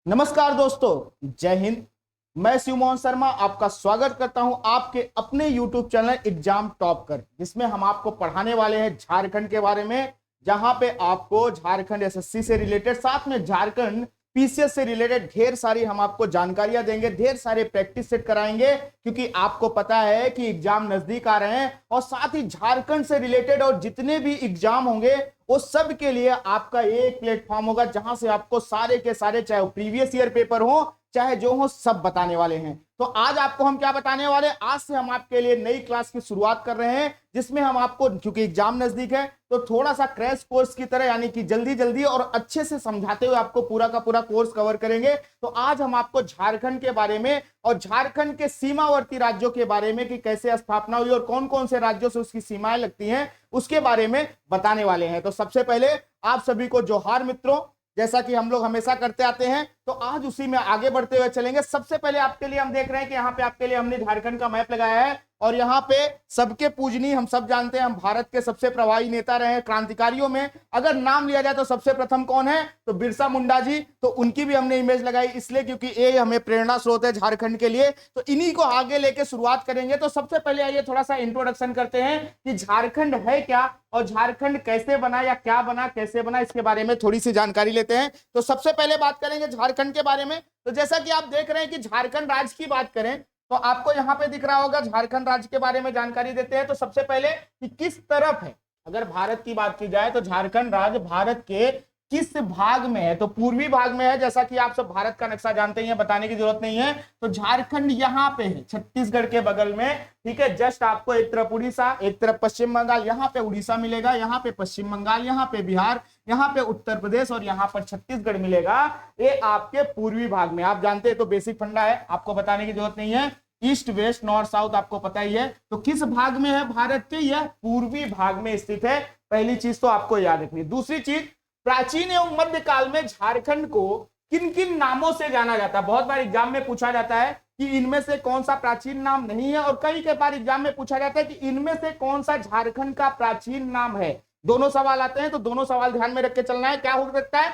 नमस्कार दोस्तों, जय हिंद। मैं शिव मोहन शर्मा आपका स्वागत करता हूं आपके अपने YouTube चैनल एग्जाम टॉप कर, जिसमें हम आपको पढ़ाने वाले हैं झारखंड के बारे में। जहां पे आपको झारखंड एसएससी से रिलेटेड, साथ में झारखंड पीसीएस से रिलेटेड ढेर सारी हम आपको जानकारियां देंगे, ढेर सारे प्रैक्टिस सेट कराएंगे, क्योंकि आपको पता है कि एग्जाम नजदीक आ रहे हैं। और साथ ही झारखंड से रिलेटेड और जितने भी एग्जाम होंगे वो सब के लिए आपका एक प्लेटफॉर्म होगा, जहां से आपको सारे के सारे, चाहे वो प्रीवियस ईयर पेपर हो चाहे जो हो, सब बताने वाले हैं। तो आज आपको हम क्या बताने वाले हैं, आज से हम आपके लिए नई क्लास की शुरुआत कर रहे हैं, जिसमें हम आपको, क्योंकि एग्जाम नजदीक है, तो थोड़ा सा क्रैश कोर्स की तरह, यानी कि जल्दी जल्दी और अच्छे से समझाते हुए आपको पूरा का पूरा कोर्स कवर करेंगे। तो आज हम आपको झारखंड के बारे में और झारखंड के सीमावर्ती राज्यों के बारे में, कि कैसे स्थापना हुई और कौन कौन से राज्यों से उसकी सीमाएं लगती हैं, उसके बारे में बताने वाले हैं। तो सबसे पहले आप सभी को जोहार मित्रों, जैसा कि हम लोग हमेशा करते आते हैं, तो आज उसी में आगे बढ़ते हुए चलेंगे। सबसे पहले आपके लिए हम देख रहे हैं कि यहाँ पे आपके लिए हमने झारखंड का मैप लगाया है, और यहाँ पे सबके पूजनीय, हम सब जानते हैं, हम भारत के सबसे प्रभावी नेता रहे हैं। क्रांतिकारियों में अगर नाम लिया जाए तो सबसे प्रथम कौन है, तो बिरसा मुंडा जी। तो उनकी भी हमने इमेज लगाई, इसलिए क्योंकि ये हमें प्रेरणा स्रोत है झारखंड के लिए। तो इन्हीं को आगे लेके शुरुआत करेंगे। तो सबसे पहले आइए थोड़ा सा इंट्रोडक्शन करते हैं कि झारखंड है क्या और झारखंड कैसे बना, या क्या बना, कैसे बना, इसके बारे में थोड़ी सी जानकारी लेते हैं। तो सबसे पहले बात करेंगे झारखंड के बारे में। तो जैसा कि आप देख रहे हैं कि झारखंड राज्य की बात करें तो आपको यहां पे दिख रहा होगा, झारखंड राज्य के बारे में जानकारी देते हैं। तो सबसे पहले कि किस तरफ है, अगर भारत की बात की जाए तो झारखंड राज्य भारत के किस भाग में है, तो पूर्वी भाग में है। जैसा कि आप सब भारत का नक्शा जानते हैं, बताने की जरूरत नहीं है। तो झारखंड यहाँ पे है, छत्तीसगढ़ के बगल में, ठीक है। जस्ट आपको एक तरफ उड़ीसा, एक तरफ पश्चिम बंगाल, यहाँ पे उड़ीसा मिलेगा, यहाँ पे पश्चिम बंगाल, यहाँ पे बिहार, यहाँ पे उत्तर प्रदेश और यहाँ पर छत्तीसगढ़ मिलेगा। ये आपके पूर्वी भाग में, आप जानते हैं, तो बेसिक फंडा है, आपको बताने की जरूरत नहीं है। ईस्ट वेस्ट नॉर्थ साउथ आपको पता ही है। तो किस भाग में है भारत के, यह पूर्वी भाग में स्थित है। पहली चीज तो आपको याद रखनी। दूसरी चीज, प्राचीन एवं मध्यकाल में झारखंड को किन किन नामों से जाना जाता है। बहुत बार एग्जाम में पूछा जाता है कि इनमें से कौन सा प्राचीन नाम नहीं है, और कई के बार एग्जाम में पूछा जाता है कि इनमें से कौन सा झारखंड का प्राचीन नाम है। दोनों सवाल आते हैं, तो दोनों सवाल ध्यान में रख के चलना है। क्या हो सकता है,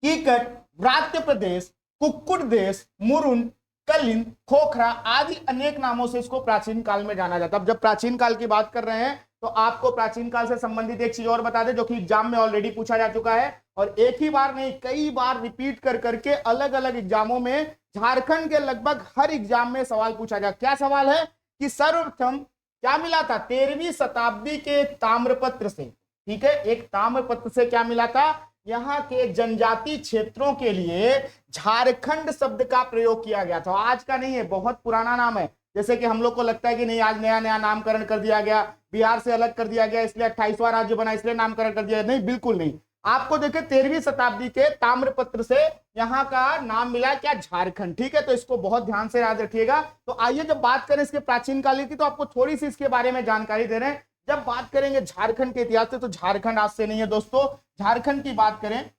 कीकट, व्रात्य प्रदेश, कुक्कुट देश, मुरुन, कलिंद, खोखरा आदि अनेक नामों से इसको प्राचीन काल में जाना जाता है। अब जब प्राचीन काल की बात कर रहे हैं तो आपको प्राचीन काल से संबंधित एक चीज और बता दें, जो कि एग्जाम में ऑलरेडी पूछा जा चुका है, और एक ही बार नहीं, कई बार रिपीट कर करके अलग अलग एग्जामों में, झारखंड के लगभग हर एग्जाम में सवाल पूछा गया। क्या सवाल है कि सर्वप्रथम क्या मिला था 13वीं शताब्दी के ताम्रपत्र से, ठीक है, एक ताम्रपत्र से क्या मिला था, यहाँ के जनजाति क्षेत्रों के लिए झारखंड शब्द का प्रयोग किया गया था। आज का नहीं है, बहुत पुराना नाम है। जैसे कि हम लोग को लगता है कि नहीं, आज नया नया नामकरण कर दिया गया, बिहार से अलग कर दिया गया, इसलिए 28वां राज्य बना, इसलिए नामकरण कर दिया। नहीं, बिल्कुल नहीं। आपको देखिए 13वीं शताब्दी के ताम्रपत्र से यहाँ का नाम मिला क्या, झारखंड, ठीक है। तो इसको बहुत ध्यान से याद रखिएगा। तो आइए जब बात करें इसके प्राचीन काल की, तो आपको थोड़ी सी इसके बारे में जानकारी दे रहे हैं। जब बात करेंगे झारखंड के इतिहास से, तो झारखंड आज से नहीं है दोस्तों। झारखंड की बात करें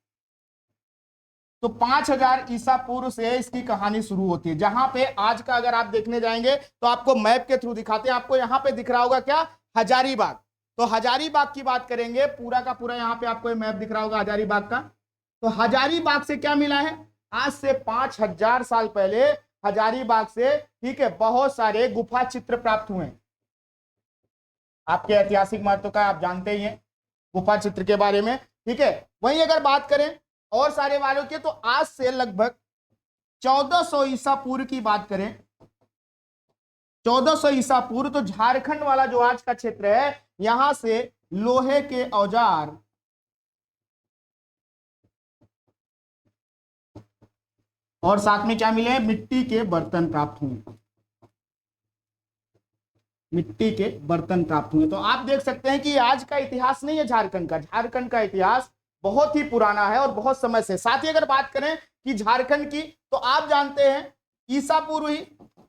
तो 5000 ईसा पूर्व से इसकी कहानी शुरू होती है। जहां पे आज का अगर आप देखने जाएंगे तो आपको मैप के थ्रू दिखाते हैं। आपको यहां पे दिख रहा होगा क्या, हजारीबाग। तो हजारीबाग की बात करेंगे, पूरा का पूरा यहां पे आपको मैप दिख रहा होगा हजारीबाग का। तो हजारीबाग से क्या मिला है, आज से 5000 साल पहले हजारीबाग से, ठीक है, बहुत सारे गुफा चित्र प्राप्त हुए। आपके ऐतिहासिक महत्व का आप जानते ही हैं गुफा चित्र के बारे में, ठीक है। वहीं अगर बात करें और सारे वालों के, तो आज से लगभग 1400 ईसा पूर्व की बात करें, 1400 ईसा पूर्व, तो झारखंड वाला जो आज का क्षेत्र है, यहां से लोहे के औजार और साथ में क्या मिले, मिट्टी के बर्तन प्राप्त हुए, मिट्टी के बर्तन प्राप्त हुए। तो आप देख सकते हैं कि आज का इतिहास नहीं है झारखंड का, झारखंड का इतिहास बहुत ही पुराना है और बहुत समय से। साथ ही अगर बात करें कि झारखंड की, तो आप जानते हैं ईसा पूर्व ही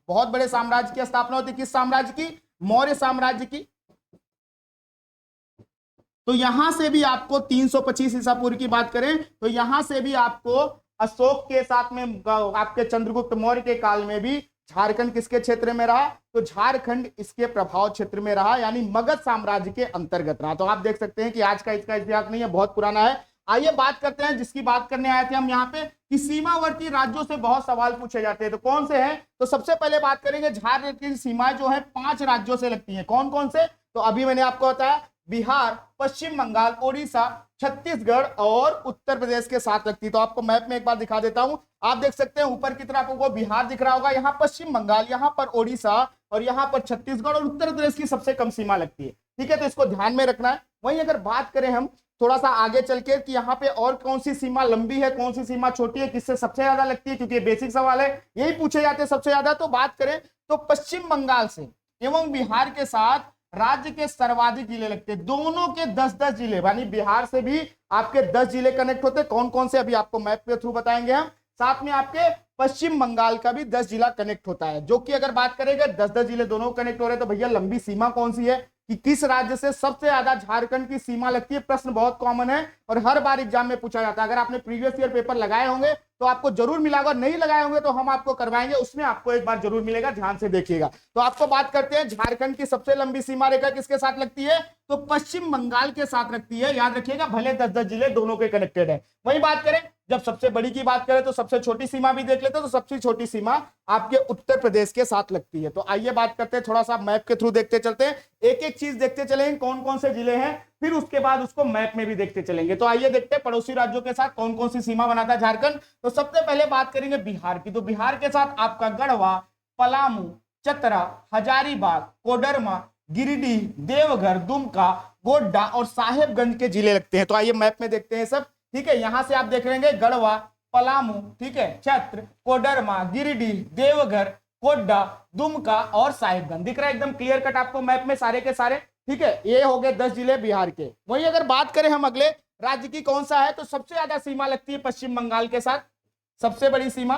बहुत बड़े साम्राज्य की स्थापना होती। किस साम्राज्य की, मौर्य साम्राज्य की। तो यहां से भी आपको 325 ईसा पूर्व की बात करें तो यहां से भी आपको अशोक के साथ में आपके चंद्रगुप्त मौर्य के काल में भी झारखंड किसके क्षेत्र में रहा, तो झारखंड इसके प्रभाव क्षेत्र में रहा, यानी मगध साम्राज्य के अंतर्गत रहा। तो आप देख सकते हैं कि आज का इसका इतिहास नहीं है, बहुत पुराना है। आइए बात करते हैं जिसकी बात करने आए थे हम यहाँ पे कि सीमावर्ती राज्यों से बहुत सवाल पूछे जाते हैं, तो कौन से हैं? तो सबसे पहले बात करेंगे झारखंड की सीमाएं जो है 5 राज्यों से लगती हैं। कौन कौन से? तो अभी मैंने आपको बताया बिहार, पश्चिम बंगाल, ओडिशा, छत्तीसगढ़ और उत्तर प्रदेश के साथ लगती है। तो आपको मैप में एक बार दिखा देता हूं, आप देख सकते हैं ऊपर की तरफ आपको बिहार दिख रहा होगा, यहाँ पश्चिम बंगाल, यहाँ पर ओडिशा और यहाँ पर छत्तीसगढ़ और उत्तर प्रदेश की सबसे कम सीमा लगती है। ठीक है, तो इसको ध्यान में रखना है। वहीं अगर बात करें हम थोड़ा सा आगे चल के कि यहाँ पे और कौन सी सीमा लंबी है, कौन सी सीमा छोटी है, किससे सबसे ज्यादा लगती है, क्योंकि ये बेसिक सवाल है, यही पूछे जाते हैं सबसे ज्यादा। तो बात करें तो पश्चिम बंगाल से एवं बिहार के साथ राज्य के सर्वाधिक जिले लगते हैं, दोनों के 10-10 जिले, यानी बिहार से भी आपके 10 जिले कनेक्ट होते हैं। कौन कौन से अभी आपको मैप के थ्रू बताएंगे हम। साथ में आपके पश्चिम बंगाल का भी 10 जिला कनेक्ट होता है, जो कि अगर बात करेंगे 10-10 जिले दोनों कनेक्ट हो रहे हैं, तो भैया लंबी सीमा कौन सी है कि किस राज्य से सबसे ज्यादा झारखंड की सीमा लगती है। प्रश्न बहुत कॉमन है और हर बार एग्जाम में पूछा जाता है। अगर आपने प्रीवियस ईयर पेपर लगाए होंगे तो आपको जरूर मिला होगा, नहीं लगाए होंगे तो हम आपको करवाएंगे, उसमें आपको एक बार जरूर मिलेगा, ध्यान से देखिएगा। तो आपको बात करते हैं झारखंड की सबसे लंबी सीमा रेखा किसके साथ लगती है, तो पश्चिम बंगाल के साथ लगती है। याद रखिएगा, भले 10-10 जिले दोनों के कनेक्टेड है। वही बात करें जब सबसे बड़ी की बात करें तो सबसे छोटी सीमा भी देख लेते हैं, तो सबसे छोटी सीमा आपके उत्तर प्रदेश के साथ लगती है। तो आइए बात करते हैं, थोड़ा सा मैप के थ्रू देखते चलते हैं, एक एक चीज देखते चलेंगे कौन कौन से जिले हैं, फिर उसके बाद उसको मैप में भी देखते चलेंगे। तो आइए देखते हैं पड़ोसी राज्यों के साथ कौन कौन सी सीमा बनाता है झारखंड। तो सबसे पहले बात करेंगे बिहार की। तो बिहार के साथ आपका गढ़वा, पलामू, चतरा, हजारीबाग, कोडरमा, गिरिडीह, देवघर, दुमका, गोड्डा और साहेबगंज के जिले लगते हैं। तो आइए मैप में देखते हैं सब। ठीक है, यहां से आप देख लेंगे गढ़वा, पलामू, ठीक है, छत्र, कोडरमा, गिरिडीह, देवघर, गोड्डा, दुमका और साहिबगंज दिख रहा है एकदम क्लियर कट आपको मैप में सारे के सारे। ठीक है, ये हो गए 10 जिले बिहार के। वहीं अगर बात करें हम अगले राज्य की कौन सा है, तो सबसे ज्यादा सीमा लगती है पश्चिम बंगाल के साथ, सबसे बड़ी सीमा।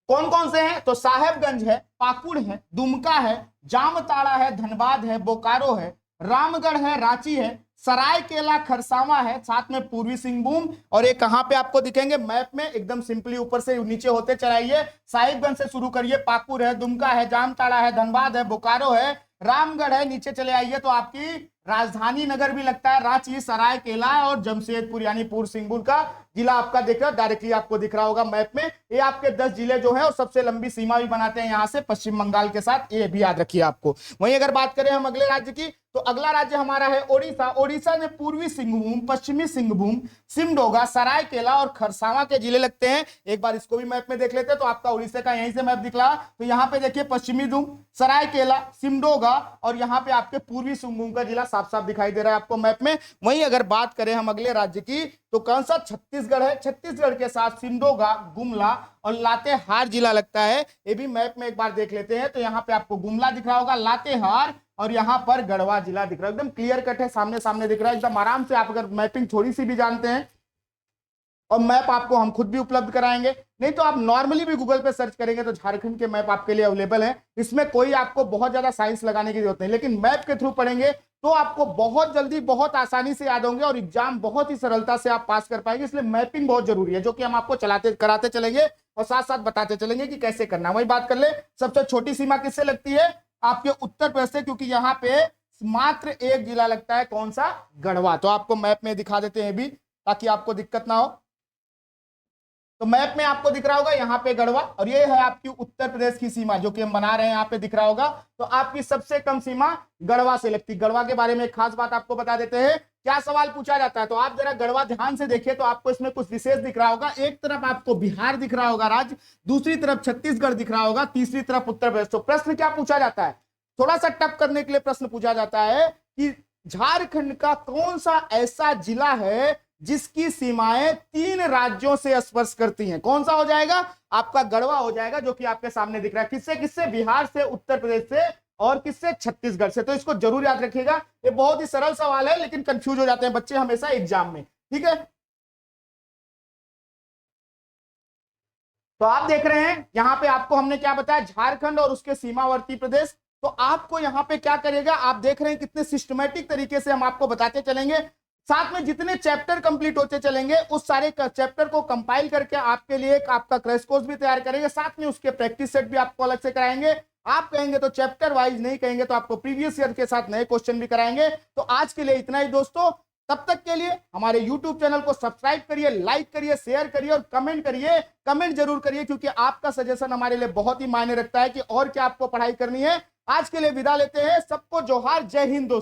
कौन कौन से हैं, तो साहेबगंज है, पाकुड़ है, दुमका है, जामताड़ा है, धनबाद है, बोकारो है, रामगढ़ है, रांची है, सरायकेला खरसावा है, साथ में पूर्वी सिंहभूम। और ये कहां पे आपको दिखेंगे मैप में, एकदम सिंपली ऊपर से नीचे होते चलाइए, साहिबगंज से शुरू करिए, पाकुड़ है, दुमका है, जामताड़ा है, धनबाद है, बोकारो है, रामगढ़ है, नीचे चले आइए तो आपकी राजधानी नगर भी लगता है, रांची, सरायकेला और जमशेदपुर यानी पूर्व सिंहभूम का जिला आपका दिख रहा है, डायरेक्टली आपको दिख रहा होगा मैप में। ये आपके 10 जिले जो है और सबसे लंबी सीमा भी बनाते हैं यहां से पश्चिम बंगाल के साथ, ये भी याद रखिए आपको। वहीं अगर बात करें हम अगले राज्य की, तो अगला राज्य हमारा है ओडिशा। ओडिशा में पूर्वी सिंहभूम, पश्चिमी सिंहभूम, सिमडोगा, सरायकेला और खरसावा के जिले लगते हैं। एक बार इसको भी मैप में देख लेते हैं, तो आपका ओडिशा का यहीं से मैप दिख रहा, तो यहाँ पे देखिए पश्चिमी सिंहभूम, सरायकेला, सिमडोगा और यहाँ पे आपके पूर्वी सिंहभूम का जिला साफ साफ दिखाई दे रहा है आपको मैप में। वहीं अगर बात करें हम अगले राज्य की, तो कौन सा, छत्तीसगढ़ है। छत्तीसगढ़ के साथ सिमडोगा, गुमला और लातेहार जिला लगता है, ये भी मैप में एक बार देख लेते हैं। तो यहाँ पे आपको गुमला दिख रहा होगा, लातेहार और यहाँ पर गढ़वा जिला दिख रहा है, एकदम क्लियर कट है, सामने सामने दिख रहा है एकदम आराम से। आप अगर मैपिंग थोड़ी सी भी जानते हैं और मैप आपको हम खुद भी उपलब्ध कराएंगे, नहीं तो आप नॉर्मली भी गूगल पे सर्च करेंगे तो झारखंड के मैप आपके लिए अवेलेबल है। इसमें कोई आपको बहुत ज्यादा साइंस लगाने की जरूरत नहीं, लेकिन मैप के थ्रू पढ़ेंगे तो आपको बहुत जल्दी बहुत आसानी से याद होंगे और एग्जाम बहुत ही सरलता से आप पास कर पाएंगे। इसलिए मैपिंग बहुत जरूरी है, जो कि हम आपको चलाते कराते चलेंगे और साथ साथ बताते चलेंगे कि कैसे करना है। वही बात कर ले, सबसे छोटी सीमा किससे लगती है, आपके उत्तर प्रदेश से, क्योंकि यहाँ पे मात्र एक जिला लगता है, कौन सा, गढ़वा। तो आपको मैप में दिखा देते हैं भी ताकि आपको दिक्कत ना हो। तो मैप में आपको दिख रहा होगा यहाँ पे गढ़वा, और ये है आपकी उत्तर प्रदेश की सीमा जो कि हम बना रहे हैं, यहाँ पे दिख रहा होगा। तो आपकी सबसे कम सीमा गढ़वा से लगती है। गढ़वा के बारे में एक खास बात आपको बता देते हैं, क्या सवाल पूछा जाता है, तो आप जरा गढ़वा ध्यान से देखिए तो आपको इसमें कुछ विशेष दिख रहा होगा। एक तरफ आपको बिहार दिख रहा होगा राज्य, दूसरी तरफ छत्तीसगढ़ दिख रहा होगा, तीसरी तरफ उत्तर प्रदेश। तो प्रश्न क्या पूछा जाता है, थोड़ा सा टफ करने के लिए प्रश्न पूछा जाता है कि झारखंड का कौन सा ऐसा जिला है जिसकी सीमाएं 3 राज्यों से स्पर्श करती हैं। कौन सा हो जाएगा, आपका गढ़वा हो जाएगा, जो कि आपके सामने दिख रहा है। किससे किससे, बिहार से, उत्तर प्रदेश से और किससे, छत्तीसगढ़ से। तो इसको जरूर याद रखिएगा, ये बहुत ही सरल सवाल है लेकिन कंफ्यूज हो जाते हैं बच्चे हमेशा एग्जाम में। ठीक है, तो आप देख रहे हैं यहां पे आपको हमने क्या बताया, झारखंड और उसके सीमावर्ती प्रदेश। तो आपको यहां पे क्या करेगा, आप देख रहे हैं कितने सिस्टमेटिक तरीके से हम आपको बताते चलेंगे। साथ में जितने चैप्टर कंप्लीट होते चलेंगे उस सारे चैप्टर को कंपाइल करके आपके लिए एक आपका क्रैश कोर्स भी तैयार करेंगे, साथ में उसके प्रैक्टिस सेट भी आपको अलग से कराएंगे। आप कहेंगे तो चैप्टर वाइज, नहीं कहेंगे तो आपको प्रीवियस ईयर के साथ नए क्वेश्चन भी कराएंगे। तो आज के लिए इतना ही दोस्तों, तब तक के लिए हमारे YouTube चैनल को सब्सक्राइब करिए, लाइक करिए, शेयर करिए और कमेंट करिए। कमेंट जरूर करिए क्योंकि आपका सजेशन हमारे लिए बहुत ही मायने रखता है कि और क्या आपको पढ़ाई करनी है। आज के लिए विदा लेते हैं, सबको जोहार, जय हिंद दोस्तों।